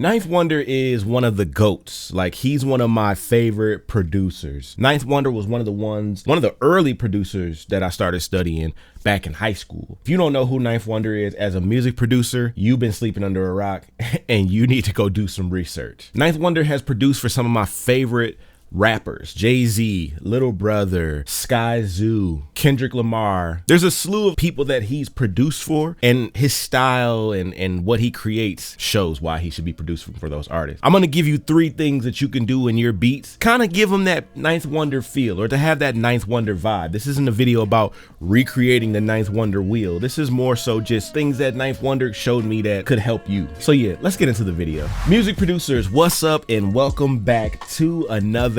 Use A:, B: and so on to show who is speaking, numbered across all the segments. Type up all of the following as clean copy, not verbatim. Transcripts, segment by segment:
A: Ninth Wonder is one of the GOATs. Like, he's one of my favorite producers. Ninth Wonder was one of the early producers that I started studying back in high school. If you don't know who Ninth Wonder is as a music producer, you've been sleeping under a rock and you need to go do some research. Ninth Wonder has produced for some of my favorite rappers: Jay-Z, Little Brother, Sky Zoo, Kendrick Lamar. There's a slew of people that he's produced for, and his style and what he creates shows why he should be producing for those artists. I'm gonna give you 3 things that you can do in your beats, kind of give them that Ninth Wonder feel, or to have that Ninth Wonder vibe. This isn't a video about recreating the Ninth Wonder wheel. This is more so just things that Ninth Wonder showed me that could help you. So yeah, let's get into the video. Music producers, what's up, and welcome back to another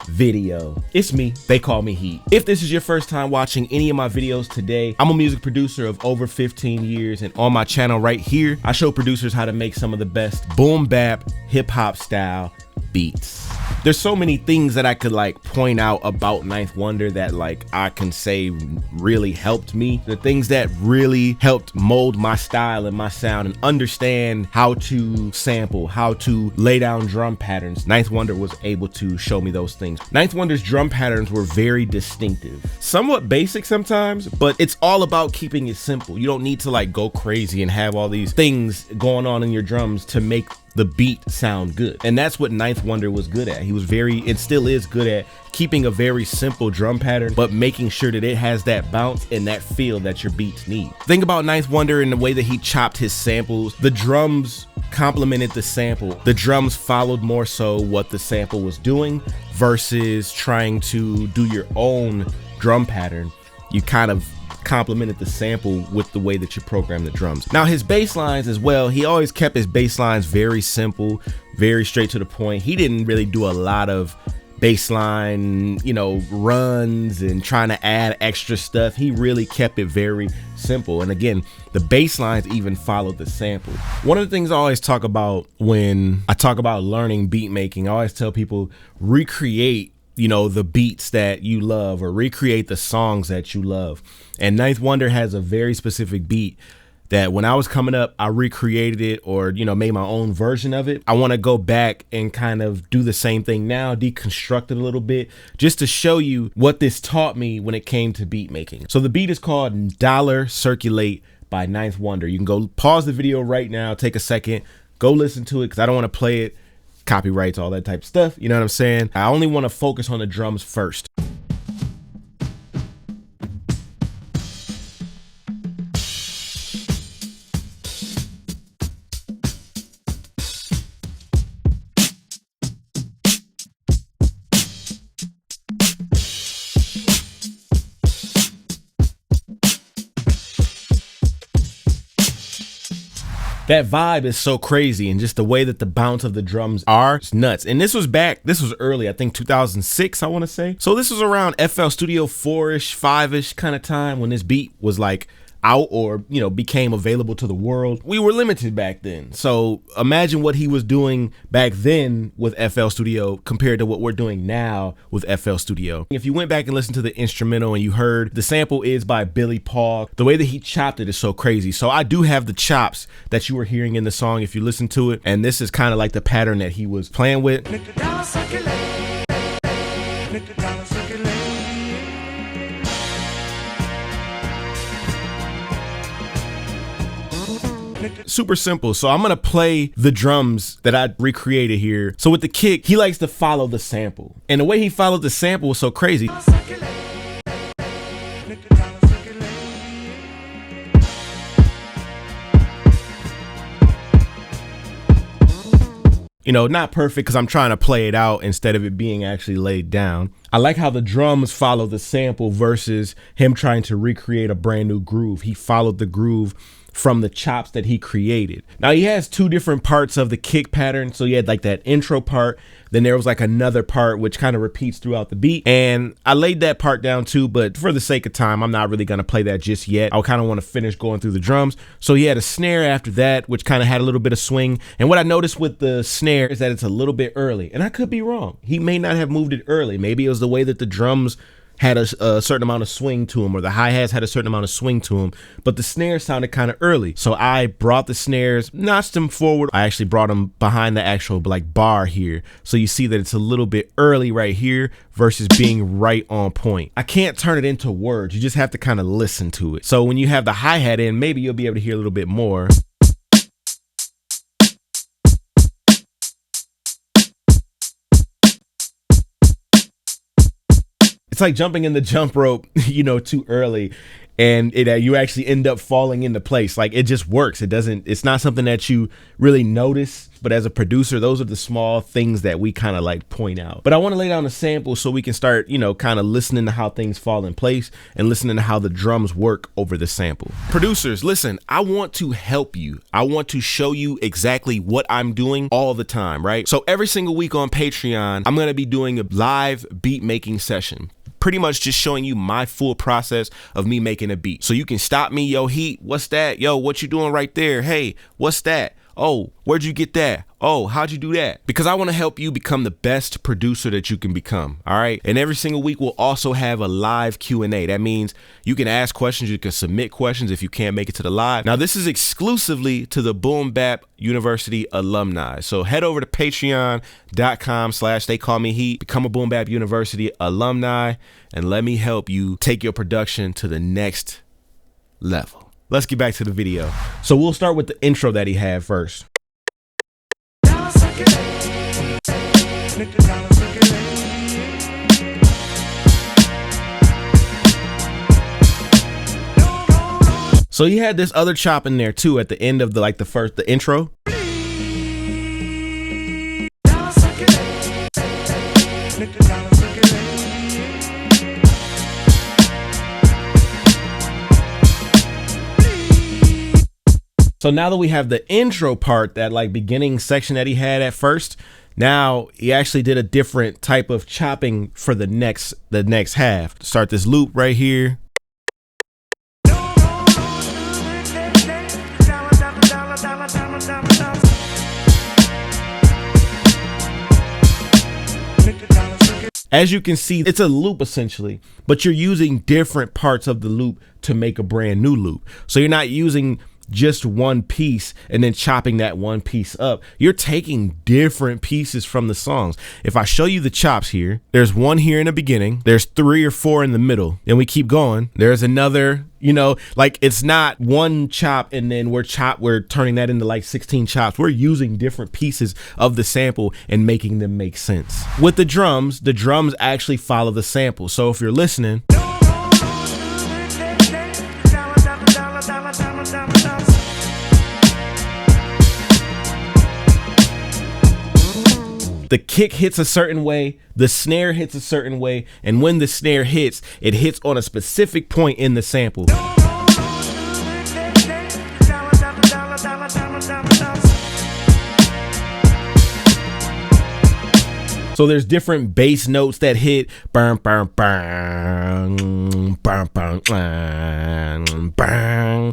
A: video. It's me, They Call Me Heat. If this is your first time watching any of my videos today, I'm a music producer of over 15 years, and on my channel right here, I show producers how to make some of the best boom bap, hip hop style beats. There's so many things that I could like point out about Ninth Wonder that like I can say really helped me. The things that really helped mold my style and my sound and understand how to sample, how to lay down drum patterns. Ninth Wonder was able to show me those things. Ninth Wonder's drum patterns were very distinctive, somewhat basic sometimes, but it's all about keeping it simple. You don't need to like go crazy and have all these things going on in your drums to make the beat sound good. And that's what Ninth Wonder was good at. He was and still is good at keeping a very simple drum pattern, but making sure that it has that bounce and that feel that your beats need. Think about Ninth Wonder in the way that he chopped his samples. The drums complemented the sample. The drums followed more so what the sample was doing versus trying to do your own drum pattern. You kind of complemented the sample with the way that you program the drums. Now his bass lines as well, he always kept his bass lines very simple, very straight to the point. He didn't really do a lot of bass line, runs and trying to add extra stuff. He really kept it very simple. And again, the bass lines even followed the sample. One of the things I always talk about when I talk about learning beat making, I always tell people recreate the beats that you love, or recreate the songs that you love. And Ninth Wonder has a very specific beat that when I was coming up, I recreated it, or, made my own version of it. I want to go back and kind of do the same thing now, deconstruct it a little bit, just to show you what this taught me when it came to beat making. So the beat is called Dollar Circulate by Ninth Wonder. You can go pause the video right now, take a second, go listen to it, because I don't want to play it. Copyrights, all that type of stuff. You know what I'm saying? I only want to focus on the drums first. That vibe is so crazy, and just the way that the bounce of the drums are, it's nuts. And this was early, I think 2006, I want to say. So this was around FL Studio 4-ish, 5-ish kind of time when this beat was like out, or became available to the world. We were limited back then, so imagine what he was doing back then with FL Studio compared to what we're doing now with FL Studio. If you went back and listened to the instrumental and you heard the sample is by Billy Paul, the way that he chopped it is so crazy. So I do have the chops that you were hearing in the song if you listen to it, and this is kind of like the pattern that he was playing with. Super simple. So I'm gonna play the drums that I recreated here. So with the kick, he likes to follow the sample, and the way he followed the sample was so crazy. Not perfect because I'm trying to play it out instead of it being actually laid down. I like how the drums follow the sample versus him trying to recreate a brand new groove. He followed the groove from the chops that he created. Now he has 2 different parts of the kick pattern. So he had like that intro part, then there was like another part which kind of repeats throughout the beat, and I laid that part down too, but for the sake of time, I'm not really gonna play that just yet. I kind of want to finish going through the drums. So he had a snare after that, which kind of had a little bit of swing, and what I noticed with the snare is that it's a little bit early, and I could be wrong. He may not have moved it early. Maybe it was the way that the drums had a certain amount of swing to them, or the hi-hats had a certain amount of swing to them, but the snare sounded kind of early. So I brought the snares, notched them forward. I actually brought them behind the actual like bar here. So you see that it's a little bit early right here versus being right on point. I can't turn it into words. You just have to kind of listen to it. So when you have the hi-hat in, maybe you'll be able to hear a little bit more. It's like jumping in the jump rope, you know, too early, and you actually end up falling into place. Like, it just works. It's not something that you really notice, but as a producer, those are the small things that we kind of like point out. But I want to lay down a sample so we can start, you know, kind of listening to how things fall in place and listening to how the drums work over the sample. Producers, listen, I want to help you. I want to show you exactly what I'm doing all the time, right? So every single week on Patreon, I'm going to be doing a live beat making session. Pretty much just showing you my full process of me making a beat. So you can stop me, yo, Heat, what's that? Yo, what you doing right there? Hey, what's that? Oh, where'd you get that? Oh, how'd you do that? Because I want to help you become the best producer that you can become, all right? And every single week we'll also have a live Q&A. That means you can ask questions, you can submit questions if you can't make it to the live. Now, this is exclusively to the Boom Bap University alumni. So head over to patreon.com/TheycallmeHeat, become a Boom Bap University alumni, and let me help you take your production to the next level. Let's get back to the video. So we'll start with the intro that he had first. So he had this other chop in there too at the end of the intro. So now that we have the intro part, that like beginning section that he had at first, now he actually did a different type of chopping for the next half. Start this loop right here. As you can see, it's a loop essentially, but you're using different parts of the loop to make a brand new loop. So you're not using just one piece and then chopping that one piece up. You're taking different pieces from the songs. If I show you the chops here, there's one here in the beginning, there's 3 or 4 in the middle, then we keep going, there's another, you know, like it's not one chop and then we're turning that into like 16 chops. We're using different pieces of the sample and making them make sense. With the drums actually follow the sample. So if you're listening, the kick hits a certain way, the snare hits a certain way, and when the snare hits, it hits on a specific point in the sample. So there's different bass notes that hit.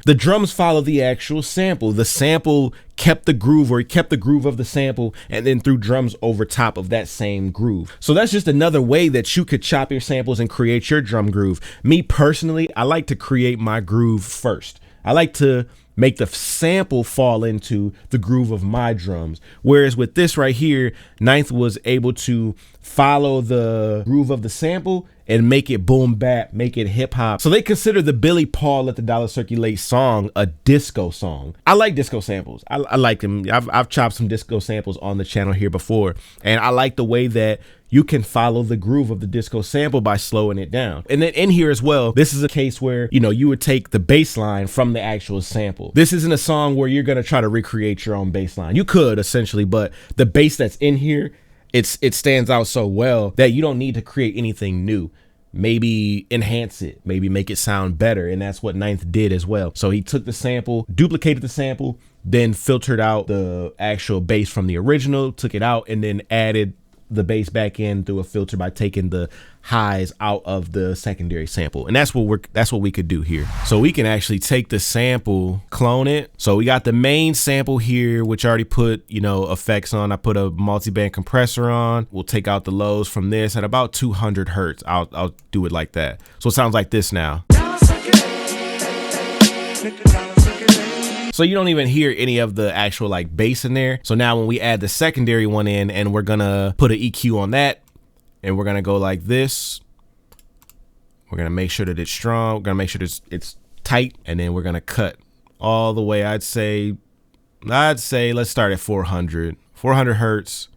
A: The drums follow the actual sample. The sample kept the groove, or he kept the groove of the sample and then threw drums over top of that same groove. So that's just another way that you could chop your samples and create your drum groove. Me personally, I like to create my groove first. I like to make the sample fall into the groove of my drums. Whereas with this right here, Ninth was able to follow the groove of the sample and make it boom bap, make it hip hop. So they consider the Billy Paul Let the Dollar Circulate song a disco song. I like disco samples. I like them. I've chopped some disco samples on the channel here before, and I like the way that you can follow the groove of the disco sample by slowing it down. And then in here as well, this is a case where, you know, you would take the bass line from the actual sample. This isn't a song where you're gonna try to recreate your own bass line. You could essentially, but the bass that's in here, it stands out so well that you don't need to create anything new. Maybe enhance it, maybe make it sound better. And that's what Ninth did as well. So he took the sample, duplicated the sample, then filtered out the actual bass from the original, took it out, and then added the bass back in through a filter by taking the highs out of the secondary sample. And that's what we could do here. So we can actually take the sample, clone it. So we got the main sample here, which I already put, effects on. I put a multi-band compressor on. We'll take out the lows from this at about 200 hertz. I'll do it like that. So it sounds like this now. So you don't even hear any of the actual like bass in there. So now when we add the secondary one in, and we're gonna put an EQ on that, and we're gonna go like this. We're gonna make sure that it's strong. We're gonna make sure it's tight, and then we're gonna cut all the way. I'd say let's start at 400 hertz.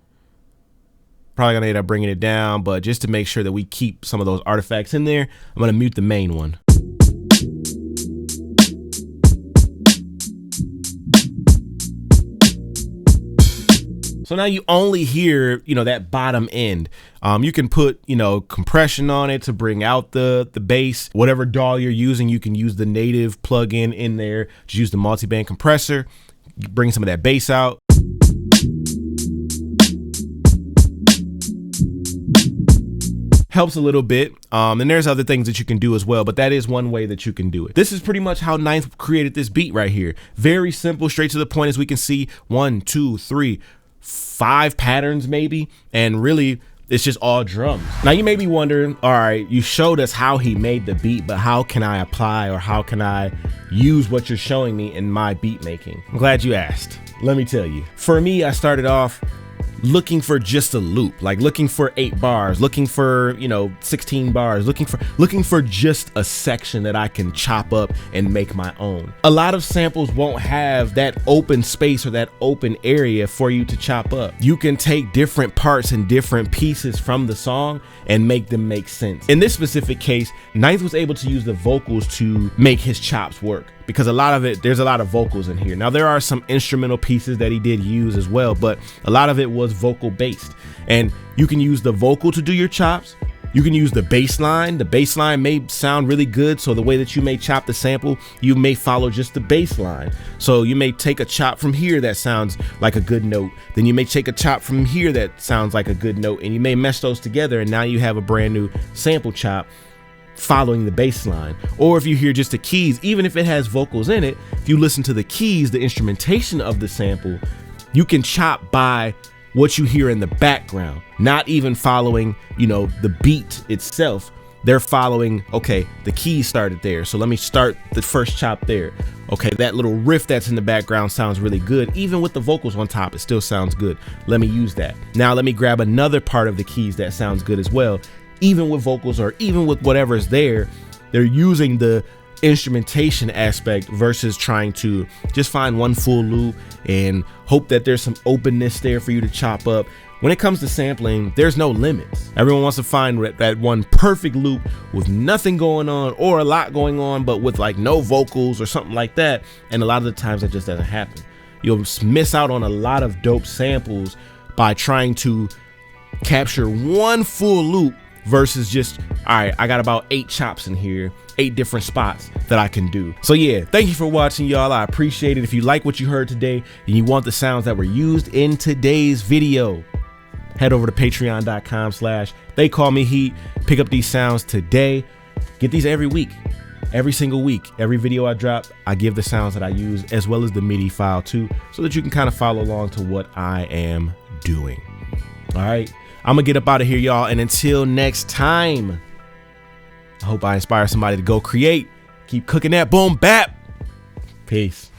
A: Probably gonna end up bringing it down, but just to make sure that we keep some of those artifacts in there, I'm gonna mute the main one. So now you only hear, that bottom end. You can put, compression on it to bring out the bass. Whatever DAW you're using, you can use the native plugin in there. Just use the multi-band compressor, bring some of that bass out. Helps a little bit. And there's other things that you can do as well, but that is one way that you can do it. This is pretty much how Ninth created this beat right here. Very simple, straight to the point, as we can see. 1, 2, 3, 5 patterns maybe, and really it's just all drums. Now you may be wondering, all right, you showed us how he made the beat, but how can I apply, or how can I use what you're showing me in my beat making? I'm glad you asked. Let me tell you. For me, I started off looking for just a loop, like looking for 8 bars, looking for 16 bars, looking for just a section that I can chop up and make my own. A lot of samples won't have that open space or that open area for you to chop up. You can take different parts and different pieces from the song and make them make sense. In this specific case, Ninth was able to use the vocals to make his chops work, because there's a lot of vocals in here. Now there are some instrumental pieces that he did use as well, but a lot of it was vocal based. And you can use the vocal to do your chops. You can use the bass line. The bass line may sound really good, so the way that you may chop the sample, you may follow just the bass line. So you may take a chop from here that sounds like a good note. Then you may take a chop from here that sounds like a good note, and you may mesh those together, and now you have a brand new sample chop following the bass line. Or if you hear just the keys, even if it has vocals in it, if you listen to the keys, the instrumentation of the sample, you can chop by what you hear in the background, not even following, the beat itself. They're following, okay, the keys started there, so let me start the first chop there. Okay, that little riff that's in the background sounds really good. Even with the vocals on top, it still sounds good. Let me use that. Now let me grab another part of the keys that sounds good as well. Even with vocals, or even with whatever's there, they're using the instrumentation aspect versus trying to just find one full loop and hope that there's some openness there for you to chop up. When it comes to sampling, there's no limits. Everyone wants to find that one perfect loop with nothing going on, or a lot going on, but with like no vocals or something like that. And a lot of the times that just doesn't happen. You'll miss out on a lot of dope samples by trying to capture one full loop versus just, all right, I got about 8 chops in here, 8 different spots that I can do. So yeah, thank you for watching, y'all. I appreciate it. If you like what you heard today and you want the sounds that were used in today's video, head over to patreon.com/TheycallmeHeat. Pick up these sounds today. Get these every week, every single week. Every video I drop, I give the sounds that I use, as well as the MIDI file too, so that you can kind of follow along to what I am doing. All right, I'm gonna get up out of here, y'all, and until next time, I hope I inspire somebody to go create. Keep cooking that boom bap. Peace.